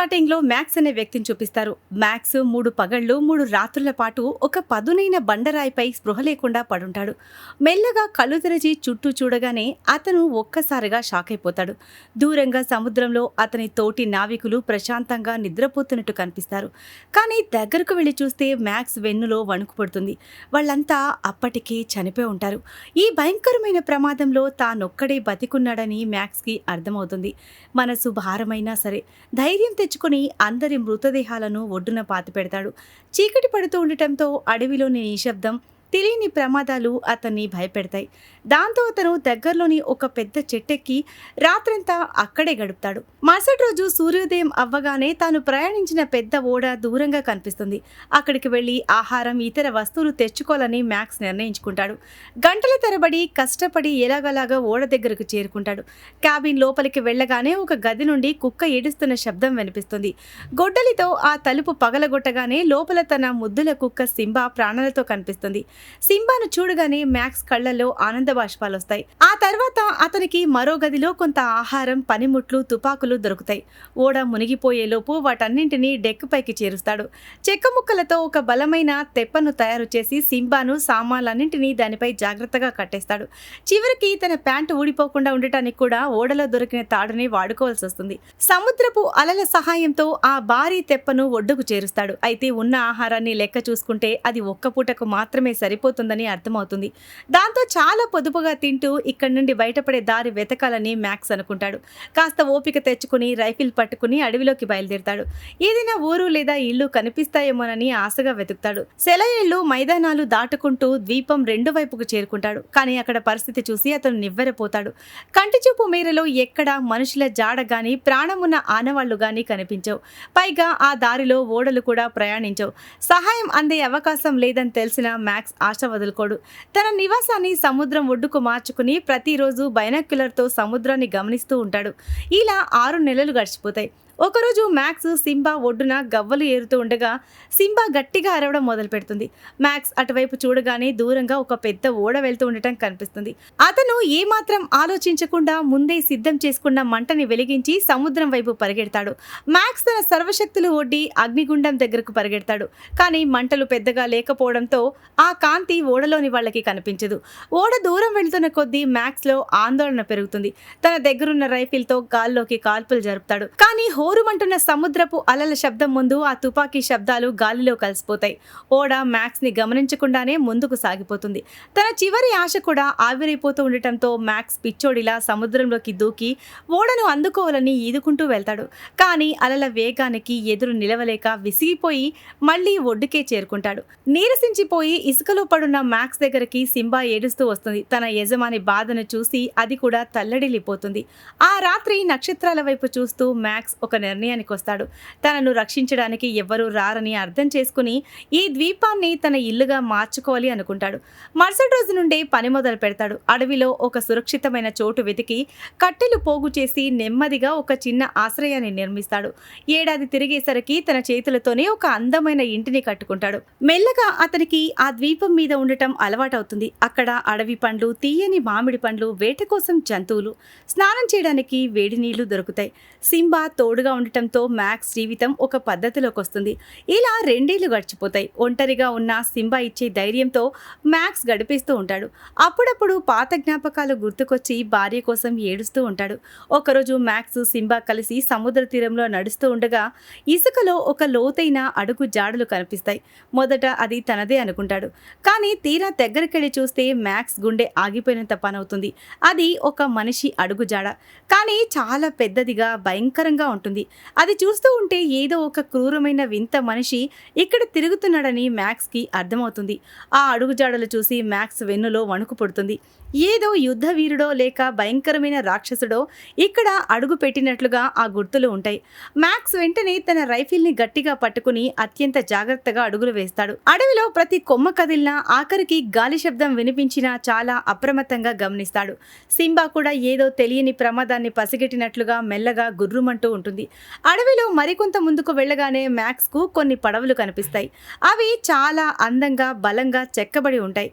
స్టార్టింగ్లో మ్యాక్స్ అనే వ్యక్తిని చూపిస్తారు. మ్యాక్స్ 3 పగళ్ళు 3 రాత్రుల పాటు ఒక పదునైన బండరాయిపై స్పృహ లేకుండా పడుంటాడు. మెల్లగా కళ్ళు తెరిచి చుట్టూ చూడగానే అతను ఒక్కసారిగా షాక్ అయిపోతాడు. దూరంగా సముద్రంలో అతని తోటి నావికులు ప్రశాంతంగా నిద్రపోతున్నట్టు కనిపిస్తారు. కానీ దగ్గరకు వెళ్లి చూస్తే మ్యాక్స్ వెన్నులో వణుకు పడుతుంది. వాళ్ళంతా అప్పటికే చనిపోయి ఉంటారు. ఈ భయంకరమైన ప్రమాదంలో తానొక్కడే బతికున్నాడని మ్యాక్స్కి అర్థమవుతుంది. మనసు భారమైనా సరే ధైర్యం తెచ్చుకుని అందరి మృతదేహాలను ఒడ్డున పాతిపెడతాడు. చీకటి పడుతూ ఉండటంతో అడవిలోని నిశ్శబ్దం, తెలియని ప్రమాదాలు అతన్ని భయపెడతాయి. దాంతో అతను దగ్గరలోని ఒక పెద్ద చెట్టెక్కి రాత్రంతా అక్కడే గడుపుతాడు. మరుసటి రోజు సూర్యోదయం అవ్వగానే తాను ప్రయాణించిన పెద్ద ఓడ దూరంగా కనిపిస్తుంది. అక్కడికి వెళ్లి ఆహారం, ఇతర వస్తువులు తెచ్చుకోవాలని మ్యాక్స్ నిర్ణయించుకుంటాడు. గంటల తరబడి కష్టపడి ఎలాగలాగా ఓడ దగ్గరకు చేరుకుంటాడు. క్యాబిన్ లోపలికి వెళ్లగానే ఒక గది నుండి కుక్క ఏడుస్తున్న శబ్దం వినిపిస్తుంది. గొడ్డలితో ఆ తలుపు పగలగొట్టగానే లోపల తన ముద్దుల కుక్క సింబా ప్రాణాలతో కనిపిస్తుంది. సింబాను చూడగానే మ్యాక్స్ కళ్లలో ఆనంద బాష్పాలు వస్తాయి. ఆ తర్వాత అతనికి మరో గదిలో కొంత ఆహారం, పనిముట్లు, తుపాకులు దొరుకుతాయి. ఓడ మునిగిపోయేలోపు వాటన్నింటినీ డెక్ పైకి చేరుస్తాడు. చెక్క ముక్కలతో ఒక బలమైన తెప్పను తయారు చేసి సింబాను, సామాన్లన్నింటినీ దానిపై జాగ్రత్తగా కట్టేస్తాడు. చివరికి తన ప్యాంటు ఊడిపోకుండా ఉండటానికి కూడా ఓడలో దొరికిన తాడుని వాడుకోవాల్సి వస్తుంది. సముద్రపు అలల సహాయంతో ఆ భారీ తెప్పను ఒడ్డుకు చేరుస్తాడు. అయితే ఉన్న ఆహారాన్ని లెక్క చూసుకుంటే అది ఒక్క పూటకు మాత్రమే సరిపోతుందని అర్థమవుతుంది. దాంతో చాలా పొదుపుగా తింటూ ఇక్కడి నుండి బయటపడే దారి వెతకాలని మ్యాక్స్ అనుకుంటాడు. కాస్త ఓపిక తెచ్చుకుని రైఫిల్ పట్టుకుని అడవిలోకి బయలుదేరతాడు. ఏదైనా ఊరు లేదా ఇల్లు కనిపిస్తాయేమోనని ఆశగా వెతుకుతాడు. సెలయేళ్లు, మైదానాలు దాటుకుంటూ ద్వీపం 2 వైపుకు చేరుకుంటాడు. కానీ అక్కడ పరిస్థితి చూసి అతను నివ్వెరపోతాడు. కంటి చూపు మేరలో ఎక్కడా మనుషుల జాడ గాని, ప్రాణమున్న ఆనవాళ్లు గాని కనిపించవు. పైగా ఆ దారిలో ఓడలు కూడా ప్రయాణించవు. సహాయం అందే అవకాశం లేదని తెలిసిన మ్యాక్స్ ఆశ వదులుకోడు. తన నివాసాన్ని సముద్రం ఒడ్డుకు మార్చుకుని ప్రతిరోజు బైనాక్యులర్తో సముద్రాన్ని గమనిస్తూ ఉంటాడు. ఇలా 6 నెలలు గడిచిపోతాయి. ఒకరోజు మ్యాక్స్ సింబా ఒడ్డున గవ్వలు ఏరుతూ ఉండగా సింబా గట్టిగా అరవడం మొదలు పెడుతుంది. మ్యాక్స్ అటువైపు చూడగానే దూరంగా ఒక పెద్ద ఓడ వెళ్తూ ఉండటం కనిపిస్తుంది. అతను ఏమాత్రం ఆలోచించకుండా ముందే సిద్ధం చేసుకున్న మంటని వెలిగించి సముద్రం వైపు పరిగెడతాడు. మ్యాక్స్ తన సర్వశక్తులు ఒడ్డి అగ్నిగుండం దగ్గరకు పరిగెడతాడు. కానీ మంటలు పెద్దగా లేకపోవడంతో ఆ కాంతి ఓడలోని వాళ్ళకి కనిపించదు. ఓడ దూరం వెళ్తున్న కొద్దీ మ్యాక్స్లో ఆందోళన పెరుగుతుంది. తన దగ్గరున్న రైఫిల్తో గాల్లోకి కాల్పులు జరుపుతాడు. కానీ హోరుమంటున్న సముద్రపు అలల శబ్దం ముందు ఆ తుపాకీ శబ్దాలు గాలిలో కలిసిపోతాయి. ఓడ మ్యాక్స్ ని గమనించకుండానే ముందుకు సాగిపోతుంది. తన చివరి ఆశ కూడా ఆవిరైపోతూ ఉండటంతో మ్యాక్స్ పిచ్చోడిలా సముద్రంలోకి దూకి ఓడను అందుకోవాలని ఈదుకుంటూ వెళ్తాడు. కానీ అలల వేగానికి ఎదురు నిలవలేక విసిగిపోయి మళ్లీ ఒడ్డుకే చేరుకుంటాడు. నీరసించిపోయి ఇసుకలో పడున్న మ్యాక్స్ దగ్గరికి సింబా ఏడుస్తూ వస్తుంది. తన యజమాని బాధను చూసి అది కూడా తల్లడిల్లిపోతుంది. ఆ రాత్రి నక్షత్రాల వైపు చూస్తూ మ్యాక్స్ ఒక నిర్ణయానికి వస్తాడు. తనను రక్షించడానికి ఎవ్వరూ రారని అర్థం చేసుకుని ఈ ద్వీపాన్ని తన ఇల్లుగా మార్చుకోవాలి అనుకుంటాడు. మరుసటి రోజు నుండే పని మొదలు పెడతాడు. అడవిలో ఒక సురక్షితమైన చోటు వెతికి కట్టెలు పోగు చేసి నెమ్మదిగా ఒక చిన్న ఆశ్రయాన్ని నిర్మిస్తాడు. ఏడాది తిరిగేసరికి తన చేతులతోనే ఒక అందమైన ఇంటిని కట్టుకుంటాడు. మెల్లగా అతనికి ఆ ద్వీపం మీద ఉండటం అలవాటవుతుంది. అక్కడ అడవి పండ్లు, తీయని మామిడి పండ్లు, వేట కోసం జంతువులు, స్నానం చేయడానికి వేడి నీళ్లు దొరుకుతాయి. సింబా తోడుగా ఉండటంతో మ్యాక్స్ జీవితం ఒక పద్ధతిలోకి వస్తుంది. ఇలా 2 ఏళ్లు గడిచిపోతాయి. ఒంటరిగా ఉన్న సింబా ఇచ్చే ధైర్యంతో మ్యాక్స్ గడిపిస్తూ ఉంటాడు. అప్పుడప్పుడు పాత జ్ఞాపకాలు గుర్తుకొచ్చి భార్య కోసం ఏడుస్తూ ఉంటాడు. ఒకరోజు మ్యాక్స్, సింబా కలిసి సముద్ర తీరంలో నడుస్తూ ఉండగా ఇసుకలో ఒక లోతైన అడుగు జాడలు కనిపిస్తాయి. మొదట అది తనదే అనుకుంటాడు. కానీ తీరా దగ్గరికెళ్ళి చూస్తే మ్యాక్స్ గుండె ఆగిపోయినంత పనవుతుంది. అది ఒక మనిషి అడుగు జాడ. కానీ చాలా పెద్దదిగా, భయంకరంగా ఉంటుంది. అది చూస్తూ ఉంటే ఏదో ఒక క్రూరమైన వింత మనిషి ఇక్కడ తిరుగుతున్నాడని మ్యాక్స్కి అర్థమవుతుంది. ఆ అడుగుజాడలు చూసి మ్యాక్స్ వెన్నులో వణుకు పుడుతుంది. ఏదో యుద్ధ వీరుడో లేక భయంకరమైన రాక్షసుడో ఇక్కడ అడుగు పెట్టినట్లుగా ఆ గుర్తులు ఉంటాయి. మ్యాక్స్ వెంటనే తన రైఫిల్ని గట్టిగా పట్టుకుని అత్యంత జాగ్రత్తగా అడుగులు వేస్తాడు. అడవిలో ప్రతి కొమ్మ కదిలినా, ఆఖరికి గాలి శబ్దం వినిపించినా చాలా అప్రమత్తంగా గమనిస్తాడు. సింబా కూడా ఏదో తెలియని ప్రమాదాన్ని పసిగట్టినట్లుగా మెల్లగా గుర్రుమంటూ ఉంటుంది. అడవిలో మరికొంత ముందుకు వెళ్ళగానే మ్యాక్స్కు కొన్ని పడవలు కనిపిస్తాయి. అవి చాలా అందంగా, బలంగా చెక్కబడి ఉంటాయి.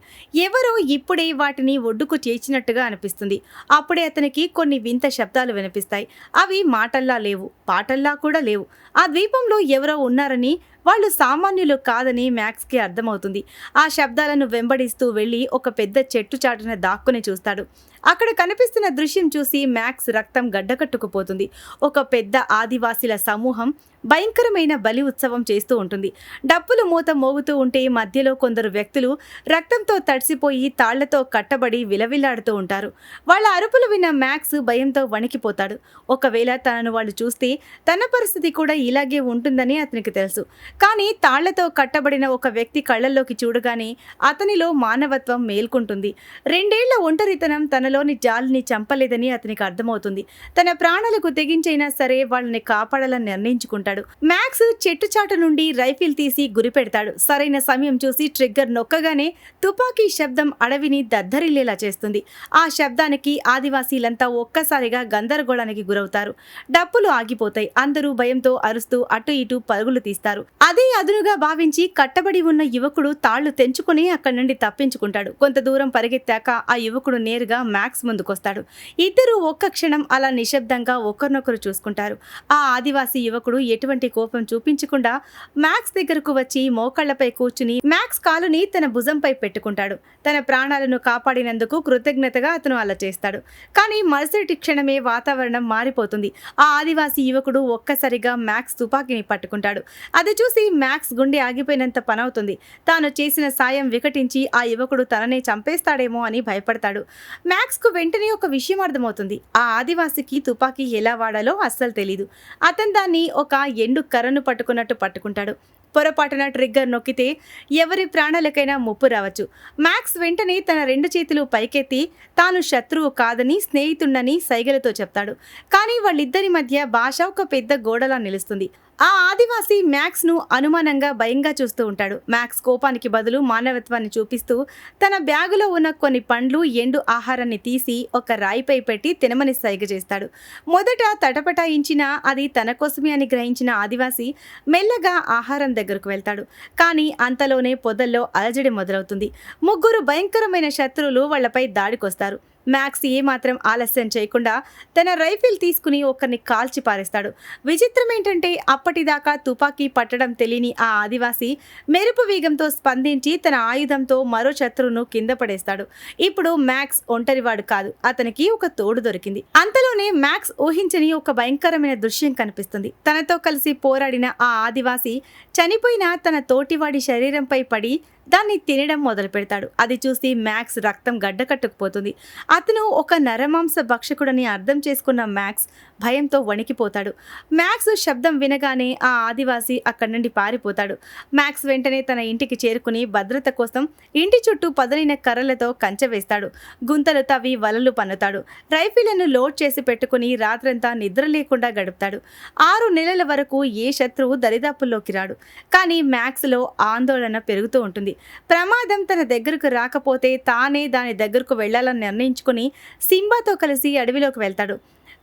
ఎవరో ఇప్పుడే వాటిని ఒడ్డుకు ముందుకు చేర్చినట్టుగా అనిపిస్తుంది. అప్పుడే అతనికి కొన్ని వింత శబ్దాలు వినిపిస్తాయి. అవి మాటల్లా లేవు, పాటల్లా కూడా లేవు. ఆ ద్వీపంలో ఎవరో ఉన్నారని, వాళ్ళు సామాన్యులు కాదని మ్యాక్స్కి అర్థమవుతుంది. ఆ శబ్దాలను వెంబడిస్తూ వెళ్ళి ఒక పెద్ద చెట్టు చాటున దాక్కుని చూస్తాడు. అక్కడ కనిపిస్తున్న దృశ్యం చూసి మ్యాక్స్ రక్తం గడ్డకట్టుకుపోతుంది. ఒక పెద్ద ఆదివాసీల సమూహం భయంకరమైన బలి ఉత్సవం చేస్తూ ఉంటుంది. డప్పులు మూత మోగుతూ ఉంటే మధ్యలో కొందరు వ్యక్తులు రక్తంతో తడిసిపోయి తాళ్లతో కట్టబడి విలవిల్లాడుతూ ఉంటారు. వాళ్ళ అరుపులు విన్న మ్యాక్స్ భయంతో వణికిపోతాడు. ఒకవేళ తనను వాళ్ళు చూస్తే తన పరిస్థితి కూడా ఇలాగే ఉంటుందని అతనికి తెలుసు. కానీ తాళ్లతో కట్టబడిన ఒక వ్యక్తి కళ్ళల్లోకి చూడగానే అతనిలో మానవత్వం మేల్కొంటుంది. 2 ఏళ్ల ఒంటరితనం తనలోని జాలిని చంపలేదని అతనికి అర్థమవుతుంది. తన ప్రాణాలకు తెగించైనా సరే వాళ్ళని కాపాడాలని నిర్ణయించుకుంటాడు. మ్యాక్స్ చెట్టు చాటు నుండి రైఫిల్ తీసి గురిపెడతాడు. సరైన సమయం చూసి ట్రిగ్గర్ నొక్కగానే తుపాకీ శబ్దం అడవిని దద్దరిల్లేలా చేస్తుంది. ఆ శబ్దానికి ఆదివాసీలంతా ఒక్కసారిగా గందరగోళానికి గురవుతారు. డప్పులు ఆగిపోతాయి. అందరూ భయంతో అరుస్తూ అటు ఇటు పరుగులు తీస్తారు. అదే అదునుగా భావించి కట్టబడి ఉన్న యువకుడు తాళ్లు తెంచుకుని అక్కడి నుండి తప్పించుకుంటాడు. కొంత దూరం పరిగెత్తాక ఆ యువకుడు నేరుగా మ్యాక్స్ ముందుకొస్తాడు. ఇద్దరు ఒక్క క్షణం అలా నిశ్శబ్దంగా ఒకరినొకరు చూసుకుంటారు. ఆ ఆదివాసీ యువకుడు ఎటువంటి కోపం చూపించకుండా మ్యాక్స్ దగ్గరకు వచ్చి మోకాళ్లపై కూర్చుని మ్యాక్స్ కాలుని తన భుజంపై పెట్టుకుంటాడు. తన ప్రాణాలను కాపాడినందుకు కృతజ్ఞతగా అతను అలా చేస్తాడు. కానీ మరుసటి క్షణమే వాతావరణం మారిపోతుంది. ఆ ఆదివాసీ యువకుడు ఒక్కసారిగా మ్యాక్స్ తుపాకీని పట్టుకుంటాడు. అది చూసి మ్యాక్స్ గుండె ఆగిపోయినంత పనవుతుంది. తాను చేసిన సాయం వికటించి ఆ యువకుడు తననే చంపేస్తాడేమో అని భయపడతాడు. మ్యాక్స్కు వెంటనే ఒక విషయం అర్థమవుతుంది. ఆ ఆదివాసికి తుపాకీ ఎలా వాడాలో అస్సలు తెలీదు. అతను దాన్ని ఒక ఎండు కర్రను పట్టుకున్నట్టు పట్టుకుంటాడు. పొరపాటున ట్రిగ్గర్ నొక్కితే ఎవరి ప్రాణాలకైనా ముప్పు రావచ్చు. మ్యాక్స్ వెంటనే తన 2 చేతులు పైకెత్తి తాను శత్రువు కాదని, స్నేహితుడని సైగలతో చెప్తాడు. కానీ వాళ్ళిద్దరి మధ్య భాష ఒక పెద్ద గోడలా నిలుస్తుంది. ఆ ఆదివాసీ మ్యాక్స్ ను అనుమానంగా భయంగా చూస్తూ ఉంటాడు. మ్యాక్స్ కోపానికి బదులు మానవత్వాన్ని చూపిస్తూ తన బ్యాగులో ఉన్న కొన్ని పండ్లు, ఎండు ఆహారాన్ని తీసి ఒక రాయిపై పెట్టి తినమని సైగ చేస్తాడు. మొదట తటపటాయించినా అది తన కోసమే అని గ్రహించిన ఆదివాసీ మెల్లగా ఆహారం దగ్గరకు వెళ్తాడు. కానీ అంతలోనే పొదల్లో అలజడి మొదలవుతుంది. 3 భయంకరమైన శత్రువులు వాళ్లపై దాడికొస్తారు. మ్యాక్స్ ఏమాత్రం ఆలస్యం చేయకుండా తన రైఫిల్ తీసుకుని ఒకరిని కాల్చి పారేస్తాడు. విచిత్రం ఏంటంటే అప్పటిదాకా తుపాకీ పట్టడం తెలియని ఆ ఆదివాసీ మెరుపు వేగంతో స్పందించి తన ఆయుధంతో మరో శత్రువును కింద పడేస్తాడు. ఇప్పుడు మ్యాక్స్ ఒంటరివాడు కాదు, అతనికి ఒక తోడు దొరికింది. అంతలోనే మ్యాక్స్ ఊహించని ఒక భయంకరమైన దృశ్యం కనిపిస్తుంది. తనతో కలిసి పోరాడిన ఆ ఆదివాసీ చనిపోయిన తన తోటివాడి శరీరంపై పడి దాన్ని తినడం మొదలు పెడతాడు. అది చూసి మ్యాక్స్ రక్తం గడ్డకట్టుకుపోతుంది. అతను ఒక నరమాంస భక్షకుడని అర్థం చేసుకున్న మ్యాక్స్ భయంతో వణికిపోతాడు. మ్యాక్స్ శబ్దం వినగానే ఆ ఆదివాసీ అక్కడి నుండి పారిపోతాడు. మ్యాక్స్ వెంటనే తన ఇంటికి చేరుకుని భద్రత కోసం ఇంటి చుట్టూ పదునైన కర్రలతో కంచె వేస్తాడు. గుంతలు తవ్వి వలలు పన్నుతాడు. రైఫిళ్లను లోడ్ చేసి పెట్టుకుని రాత్రంతా నిద్ర లేకుండా గడుపుతాడు. 6 నెలల వరకు ఏ శత్రువు దరిదాపుల్లోకి రాడు. కానీ మ్యాక్స్లో ఆందోళన పెరుగుతూ ఉంటుంది. ప్రమాదం తన దగ్గరకు రాకపోతే తానే దాని దగ్గరకు వెళ్లాలని నిర్ణయించుకుని సింబాతో కలిసి అడవిలోకి వెళ్తాడు.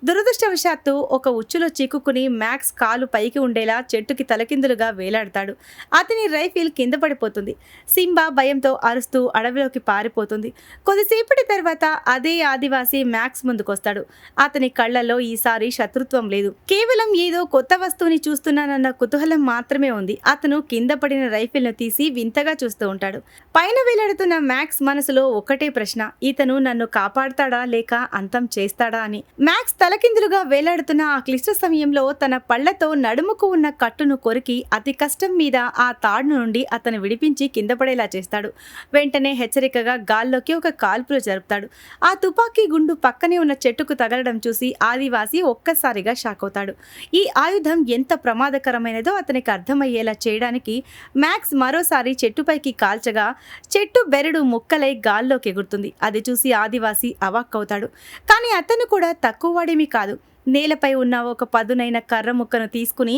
దురదృష్టవశాత్తు ఒక ఉచ్చులో చిక్కుకుని మ్యాక్స్ కాలు పైకి ఉండేలా చెట్టుకి తలకిందులుగా వేలాడతాడు. అతని రైఫిల్ కింద పడిపోతుంది. సింబా భయంతో అరుస్తూ అడవిలోకి పారిపోతుంది. కొద్దిసేపటి తర్వాత అదే ఆదివాసీ మ్యాక్స్ ముందుకొస్తాడు. అతని కళ్లలో ఈసారి శత్రుత్వం లేదు, కేవలం ఏదో కొత్త వస్తువుని చూస్తున్నానన్న కుతూహలం మాత్రమే ఉంది. అతను కింద పడిన రైఫిల్ను తీసి వింతగా చూస్తూ ఉంటాడు. పైన వేలాడుతున్న మ్యాక్స్ మనసులో ఒకటే ప్రశ్న, ఇతను నన్ను కాపాడతాడా లేక అంతం చేస్తాడా అని. మ్యాక్స్ తలకిందులుగా వేలాడుతున్న ఆ క్లిష్ట సమయంలో తన పళ్లతో నడుముకు ఉన్న కట్టును కొరికి అతి కష్టం మీద ఆ తాడు నుండి అతను విడిపించి కింద పడేలా చేస్తాడు. వెంటనే హెచ్చరికగా గాల్లోకి ఒక కాల్పులు జరుపుతాడు. ఆ తుపాకీ గుండు పక్కనే ఉన్న చెట్టుకు తగలడం చూసి ఆదివాసీ ఒక్కసారిగా షాక్ అవుతాడు. ఈ ఆయుధం ఎంత ప్రమాదకరమైనదో అతనికి అర్థమయ్యేలా చేయడానికి మ్యాక్స్ మరోసారి చెట్టుపైకి కాల్చగా చెట్టు బెరడు ముక్కలై గాల్లోకి ఎగురుతుంది. అది చూసి ఆదివాసీ అవాక్కవుతాడు. కానీ అతను కూడా తక్కువ వాడేమీ కాదు. నేలపై ఉన్న ఒక పదునైన కర్ర ముక్కను తీసుకుని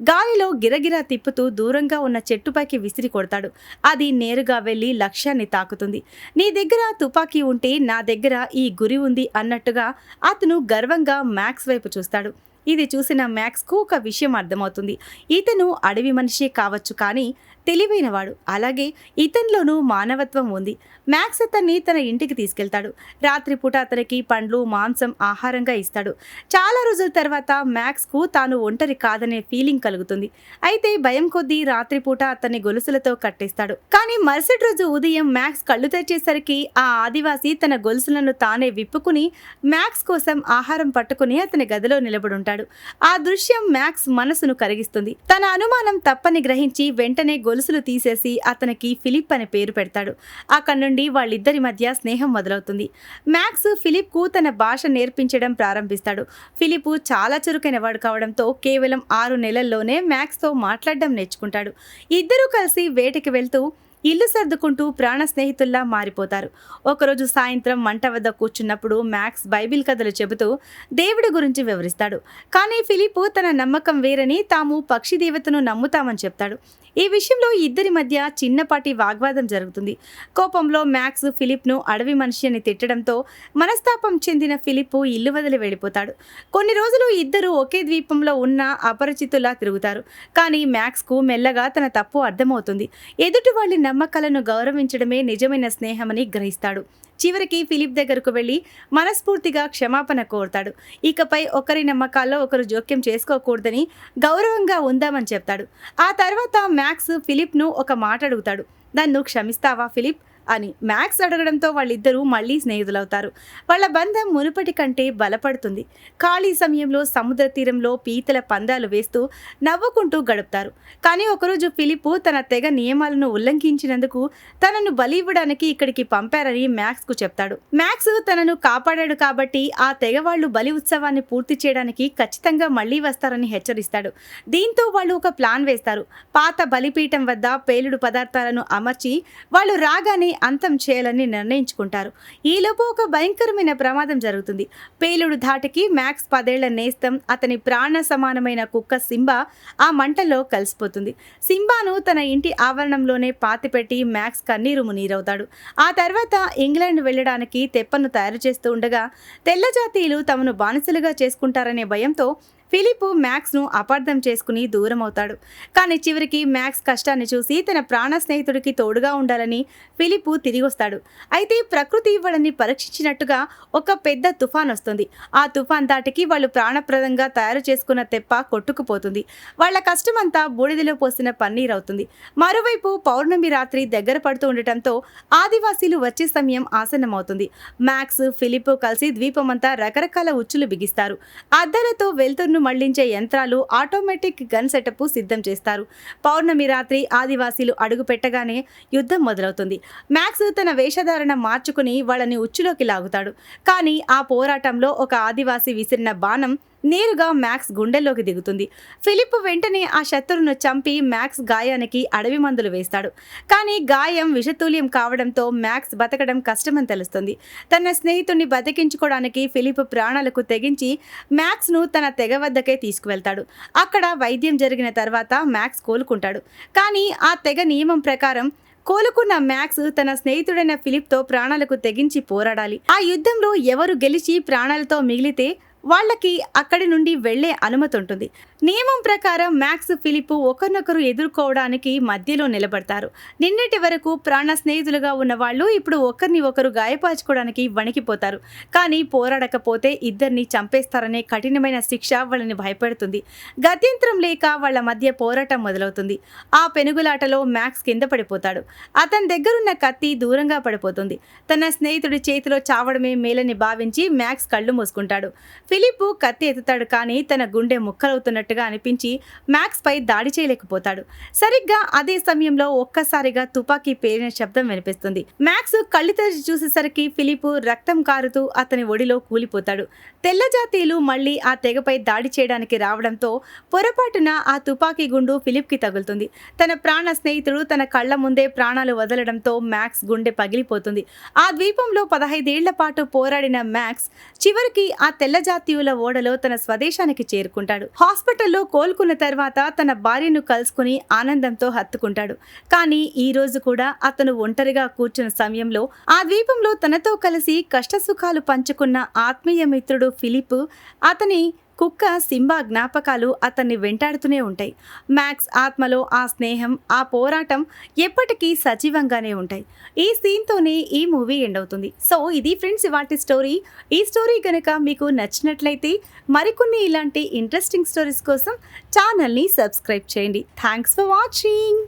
గాలిలో గిరగిరా తిప్పుతూ దూరంగా ఉన్న చెట్టుపైకి విసిరి కొడతాడు. అది నేరుగా వెళ్లి లక్ష్యాన్ని తాకుతుంది. నీ దగ్గర తుపాకీ ఉంటే నా దగ్గర ఈ గురి ఉంది అన్నట్టుగా అతను గర్వంగా మ్యాక్స్ వైపు చూస్తాడు. ఇది చూసిన మ్యాక్స్కు ఒక విషయం అర్థమవుతుంది. ఇతను అడవి మనిషే కావచ్చు, కానీ తెలివైనవాడు. అలాగే ఇతనిలోనూ మానవత్వం ఉంది. మ్యాక్స్ అతన్ని తన ఇంటికి తీసుకెళ్తాడు. రాత్రిపూట అతనికి పండ్లు, మాంసం ఆహారంగా ఇస్తాడు. చాలా రోజుల తర్వాత మ్యాక్స్కు తాను ఒంటరి కాదనే ఫీలింగ్ కలుగుతుంది. అయితే భయం కొద్దీ రాత్రిపూట అతన్ని గొలుసులతో కట్టేస్తాడు. కానీ మరుసటి రోజు ఉదయం మ్యాక్స్ కళ్ళు తెరిచేసరికి ఆ ఆదివాసి తన గొలుసులను తానే విప్పుకుని మ్యాక్స్ కోసం ఆహారం పట్టుకుని అతని గదిలో నిలబడుంటాడు. ఆ దృశ్యం మ్యాక్స్ మనసును కరిగిస్తుంది. తన అనుమానం తప్పని గ్రహించి వెంటనే గొలుసులు తీసేసి అతనికి ఫిలిప్ అనే పేరు పెడతాడు. అక్కడి నుండి వాళ్ళిద్దరి మధ్య స్నేహం మొదలవుతుంది. మ్యాక్స్ ఫిలిప్కు తన భాష నేర్పించడం ప్రారంభిస్తాడు. ఫిలిప్ చాలా చురుకైన వాడు కావడంతో కేవలం 6 నెలల్లోనే మ్యాక్స్తో మాట్లాడడం నేర్చుకుంటాడు. ఇద్దరూ కలిసి వేటకి వెళ్తూ ఇల్లు సర్దుకుంటూ ప్రాణ స్నేహితుల్లా మారిపోతారు. ఒకరోజు సాయంత్రం మంట వద్ద కూర్చున్నప్పుడు మ్యాక్స్ బైబిల్ కథలు చెబుతూ దేవుడి గురించి వివరిస్తాడు. కానీ ఫిలిప్ తన నమ్మకం వేరని, తాము పక్షి దేవతను నమ్ముతామని చెప్తాడు. ఈ విషయంలో ఇద్దరి మధ్య చిన్నపాటి వాగ్వాదం జరుగుతుంది. కోపంలో మ్యాక్స్ ఫిలిప్ను అడవి మనిషి అని తిట్టడంతో మనస్తాపం చెందిన ఫిలిప్ ఇల్లు వదిలి వెళ్ళిపోతాడు. కొన్ని రోజులు ఇద్దరు ఒకే ద్వీపంలో ఉన్న అపరిచితులా తిరుగుతారు. కానీ మ్యాక్స్కు మెల్లగా తన తప్పు అర్థమవుతుంది. ఎదుటి వాళ్ళ నమ్మకాలను గౌరవించడమే నిజమైన స్నేహమని గ్రహిస్తాడు. చివరికి ఫిలిప్ దగ్గరకు వెళ్ళి మనస్ఫూర్తిగా క్షమాపణ కోరుతాడు. ఇకపై ఒకరి నమ్మకాల్లో ఒకరు జోక్యం చేసుకోకూడదని, గౌరవంగా ఉందామని చెప్తాడు. ఆ తర్వాత మ్యాక్స్ ఫిలిప్ను ఒక మాట అడుగుతాడు. నన్ను క్షమిస్తావా ఫిలిప్ అని. మ్యాక్స్ అడగడంతో వాళ్ళిద్దరూ మళ్ళీ స్నేహితులవుతారు. వాళ్ళ బంధం మునుపటి కంటే బలపడుతుంది. ఖాళీ సమయంలో సముద్ర తీరంలో పీతల పందాలు వేస్తూ నవ్వుకుంటూ గడుపుతారు. కానీ ఒకరోజు ఫిలిప్ తన తెగ నియమాలను ఉల్లంఘించినందుకు తనను బలి ఇవ్వడానికి ఇక్కడికి పంపారని మ్యాక్స్కు చెప్తాడు. మ్యాక్స్ తనను కాపాడాడు కాబట్టి ఆ తెగ వాళ్ళు బలి ఉత్సవాన్ని పూర్తి చేయడానికి ఖచ్చితంగా మళ్లీ వస్తారని హెచ్చరిస్తాడు. దీంతో వాళ్ళు ఒక ప్లాన్ వేస్తారు. పాత బలిపీఠం వద్ద పేలుడు పదార్థాలను అమర్చి వాళ్ళు రాగానే అంతం చేయాలని నిర్ణయించుకుంటారు. ఈలోపు ఒక భయంకరమైన ప్రమాదం జరుగుతుంది. పేలుడు ధాటికి మ్యాక్స్ 10 ఏళ్ల నేస్తం, అతని ప్రాణ సమానమైన కుక్క సింబా ఆ మంటల్లో కలిసిపోతుంది. సింబాను తన ఇంటి ఆవరణంలోనే పాతిపెట్టి మ్యాక్స్ కన్నీరు మునీరవుతాడు. ఆ తర్వాత ఇంగ్లాండ్ వెళ్ళడానికి తెప్పను తయారు చేస్తూ ఉండగా తెల్లజాతీయులు తమను బానిసలుగా చేసుకుంటారనే భయంతో ఫిలిప్ మ్యాక్స్ను అపార్థం చేసుకుని దూరం అవుతాడు. కానీ చివరికి మ్యాక్స్ కష్టాన్ని చూసి తన ప్రాణ స్నేహితుడికి తోడుగా ఉండాలని ఫిలిప్ తిరిగి వస్తాడు. అయితే ప్రకృతి వాళ్ళని పరీక్షించినట్టుగా ఒక పెద్ద తుఫాన్ వస్తుంది. ఆ తుఫాన్ దాటికి వాళ్ళు ప్రాణప్రదంగా తయారు చేసుకున్న తెప్ప కొట్టుకుపోతుంది. వాళ్ళ కష్టమంతా బూడిదలో పోసిన పన్నీర్ అవుతుంది. మరోవైపు పౌర్ణమి రాత్రి దగ్గర పడుతూ ఉండటంతో ఆదివాసీలు వచ్చే సమయం ఆసన్నమవుతుంది. మ్యాక్స్ ఫిలిప్ కలిసి ద్వీపమంతా రకరకాల ఉచ్చులు బిగిస్తారు. అద్దాలతో వెలుతురును మళ్లించే యంత్రాలు, ఆటోమేటిక్ గన్ సెటప్ సిద్ధం చేస్తారు. పౌర్ణమి రాత్రి ఆదివాసీలు అడుగు పెట్టగానే యుద్ధం మొదలవుతుంది. మ్యాక్స్ తన వేషధారణ మార్చుకుని వాళ్ళని ఉచ్చులోకి లాగుతాడు. కానీ ఆ పోరాటంలో ఒక ఆదివాసీ విసిరిన బాణం నేరుగా మ్యాక్స్ గుండెల్లోకి దిగుతుంది. ఫిలిప్ వెంటనే ఆ శత్రువును చంపి మ్యాక్స్ గాయానికి అడవి మందులు వేస్తాడు. కానీ గాయం విషతుల్యం కావడంతో మ్యాక్స్ బతకడం కష్టమని తెలుస్తుంది. తన స్నేహితుడిని బతికించుకోవడానికి ఫిలిప్ ప్రాణాలకు తెగించి మ్యాక్స్ను తన తెగ వద్దకే తీసుకువెళ్తాడు. అక్కడ వైద్యం జరిగిన తర్వాత మ్యాక్స్ కోలుకుంటాడు. కానీ ఆ తెగ నియమం ప్రకారం కోలుకున్న మ్యాక్స్ తన స్నేహితుడైన ఫిలిప్తో ప్రాణాలకు తెగించి పోరాడాలి. ఆ యుద్ధంలో ఎవరు గెలిచి ప్రాణాలతో మిగిలితే వాళ్ళకి అక్కడి నుండి వెళ్లే అనుమతి ఉంటుంది. నియమం ప్రకారం మ్యాక్స్ ఫిలిప్ ఒకరినొకరు ఎదుర్కోవడానికి మధ్యలో నిలబడతారు. నిన్నటి వరకు ప్రాణ స్నేహితులుగా ఉన్న వాళ్ళు ఇప్పుడు ఒకరిని ఒకరు గాయపరచుకోవడానికి వణికిపోతారు. కానీ పోరాడకపోతే ఇద్దరిని చంపేస్తారనే కఠినమైన శిక్ష వాళ్ళని భయపెడుతుంది. గత్యంతరం లేక వాళ్ళ మధ్య పోరాటం మొదలవుతుంది. ఆ పెనుగులాటలో మ్యాక్స్ కింద పడిపోతాడు. అతని దగ్గరున్న కత్తి దూరంగా పడిపోతుంది. తన స్నేహితుడి చేతిలో చావడమే మేలని భావించి మ్యాక్స్ కళ్ళు మూసుకుంటాడు. ఫిలిప్ కత్తి ఎత్తుతాడు. కానీ తన గుండె ముక్కలవుతున్నట్టుగా అనిపించి మ్యాక్స్ పై దాడి చేయలేకపోతాడు. సరిగ్గా అదే సమయంలో ఒక్కసారిగా తుపాకీ పేలిన శబ్దం వినిపిస్తుంది. మ్యాక్స్ కళ్ళు తెరిచి చూసేసరికి ఫిలిప్ రక్తం కారుతూ అతని ఒడిలో కూలిపోతాడు. తెల్లజాతీయులు మళ్లీ ఆ తెగపై దాడి చేయడానికి రావడంతో పొరపాటున ఆ తుపాకీ గుండు ఫిలిప్ కి తగులుతుంది. తన ప్రాణ స్నేహితుడు తన కళ్ల ముందే ప్రాణాలు వదలడంతో మ్యాక్స్ గుండె పగిలిపోతుంది. ఆ ద్వీపంలో 15 ఏళ్ల పాటు పోరాడిన మ్యాక్స్ చివరికి ఆ తెల్లజాతీయుల ఓడలో తన స్వదేశానికి చేరుకుంటాడు. హాస్పిటల్లో కోలుకున్న తర్వాత తన భార్యను కలుసుకుని ఆనందంతో హత్తుకుంటాడు. కానీ ఈ రోజు కూడా అతను ఒంటరిగా కూర్చున్న సమయంలో ఆ ద్వీపంలో తనతో కలిసి కష్టసుఖాలు పంచుకున్న ఆత్మీయ మిత్రుడు ఫిలిప్ అతని కుక్క సింబా జ్ఞాపకాలు అతన్ని వెంటాడుతూనే ఉంటాయి. మ్యాక్స్ ఆత్మలో ఆ స్నేహం, ఆ పోరాటం ఎప్పటికీ సజీవంగానే ఉంటాయి. ఈ సీన్తోనే ఈ మూవీ ఎండ్ అవుతుంది. సో ఇది ఫ్రెండ్స్ ఇవాల్టి స్టోరీ. ఈ స్టోరీ గనక మీకు నచ్చినట్లయితే మరికొన్ని ఇలాంటి ఇంట్రెస్టింగ్ స్టోరీస్ కోసం ఛానల్ని సబ్స్క్రైబ్ చేయండి. Thanks for watching.